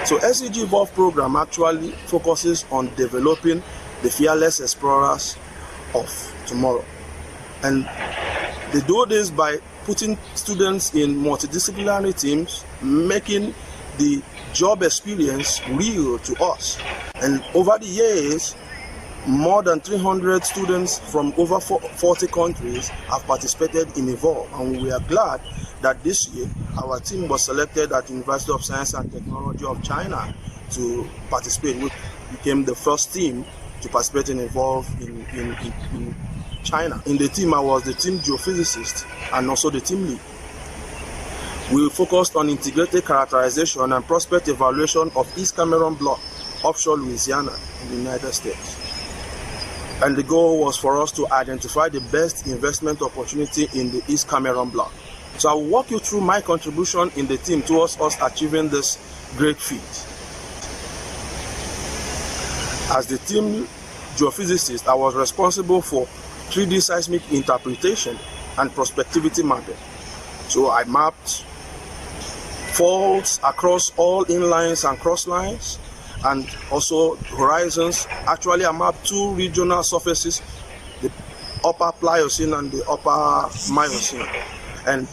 So SEG EVOLVE program actually focuses on developing the fearless explorers of tomorrow. And they do this by putting students in multidisciplinary teams, making the job experience real to us. And over the years, more than 300 students from over 40 countries have participated in EVOLVE, and we are glad that this year our team was selected at University of Science and Technology of China to participate. We became the first team to participate in EVOLVE in China. In the team, I was the team geophysicist and also the team lead. We focused on integrated characterization and prospect evaluation of East Cameron Block, offshore Louisiana in the United States. And the goal was for us to identify the best investment opportunity in the East Cameron Block. So I will walk you through my contribution in the team towards us achieving this great feat. As the team geophysicist, I was responsible for 3D seismic interpretation and prospectivity mapping. So I mapped faults across all inlines and crosslines, and also horizons. Actually, I mapped two regional surfaces, the upper Pliocene and the upper Miocene, and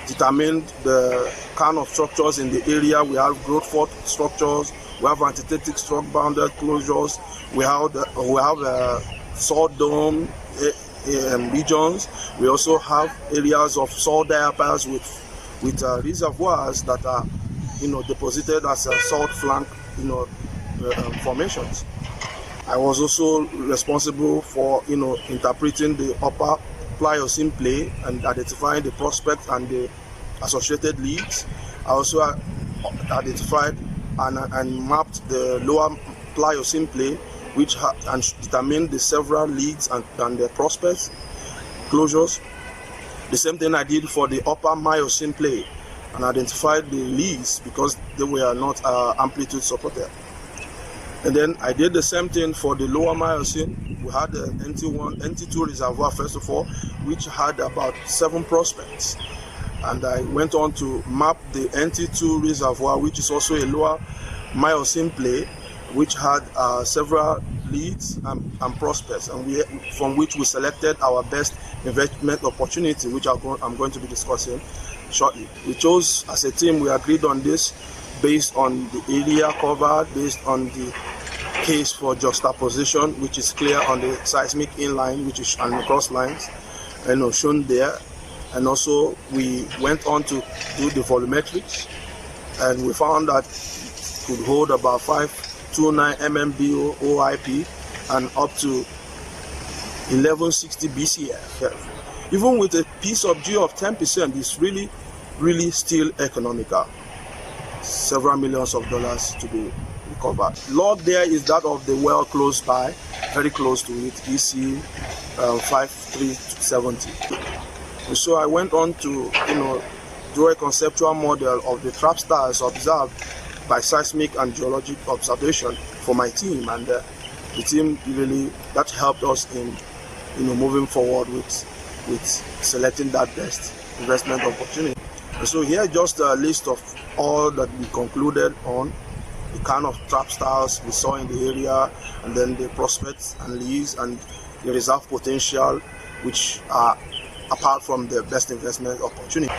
determined the kind of structures in the area. We have growth fault structures, we have antithetical stroke bounded closures, we have salt dome regions. We also have areas of salt diapiles with reservoirs that are deposited as salt flank formations. I was also responsible for interpreting the upper Pliocene play and identifying the prospects and the associated leads. I also identified and mapped the lower Pliocene play, which and determined the several leads and the prospects closures. The same thing I did for the upper Miocene play and identified the leads because they were not amplitude supported. And then I did the same thing for the lower Miocene. We had the NT2 reservoir first of all, which had about 7 prospects. And I went on to map the NT2 reservoir, which is also a lower Miocene play, which had several leads and prospects, and from which we selected our best investment opportunity, which I'm going to be discussing shortly. We chose as a team, we agreed on this based on the area covered, based on the case for juxtaposition, which is clear on the seismic inline, which is on the cross lines, shown there. And also we went on to do the volumetrics, and we found that it could hold about 529 mmBO OIP and up to 1160 BCF. Even with a piece of G of 10%, it's really still economical. Several millions of dollars to be recovered. Log there is that of the well close by, very close to it, EC 5370. So I went on to do a conceptual model of the trap stars observed by seismic and geologic observation for my team, and the team really that helped us in moving forward with selecting that best investment opportunity. So here just a list of all that we concluded on, the kind of trap stars we saw in the area, and then the prospects and leads and the reserve potential, which are apart from the best investment opportunity.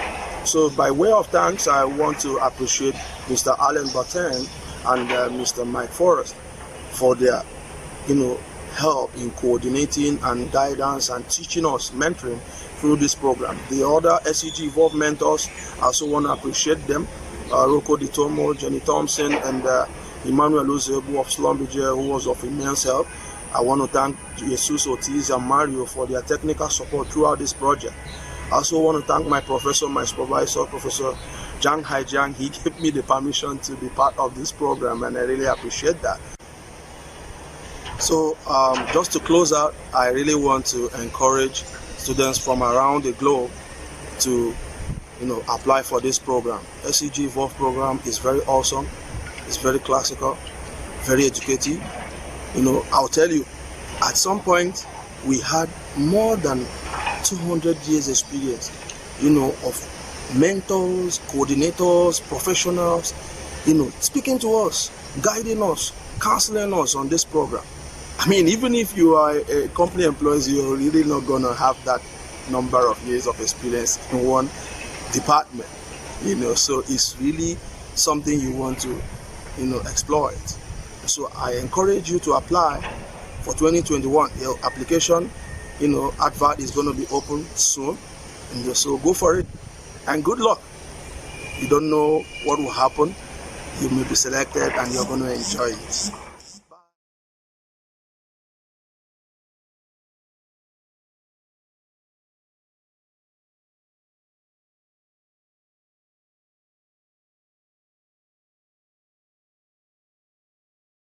So by way of thanks, I want to appreciate Mr. Alan Batten and Mr. Mike Forrest for their help in coordinating and guidance and teaching us, mentoring through this program. The other SEG EVOLVE mentors, I also want to appreciate them. Rocco Di Tomo, Jenny Thompson, and Emmanuel Uzebu of Schlumberger, who was of immense help. I want to thank Jesus Ortiz and Mario for their technical support throughout this project. I also want to thank my professor, my supervisor, Professor Zhang Haijiang. He gave me the permission to be part of this program, and I really appreciate that. So just to close out, I really want to encourage students from around the globe to apply for this program. SEG EVOLVE program is very awesome. It's very classical, very educative. I'll tell you, at some point we had more than 200 years experience, of mentors, coordinators, professionals, speaking to us, guiding us, counseling us on this program. I mean, even if you are a company employee, you're really not going to have that number of years of experience in one department, so it's really something you want to, exploit. So I encourage you to apply for 2021. Your application, advert is going to be open soon, and so go for it, and good luck. You don't know what will happen. You may be selected and you're going to enjoy it.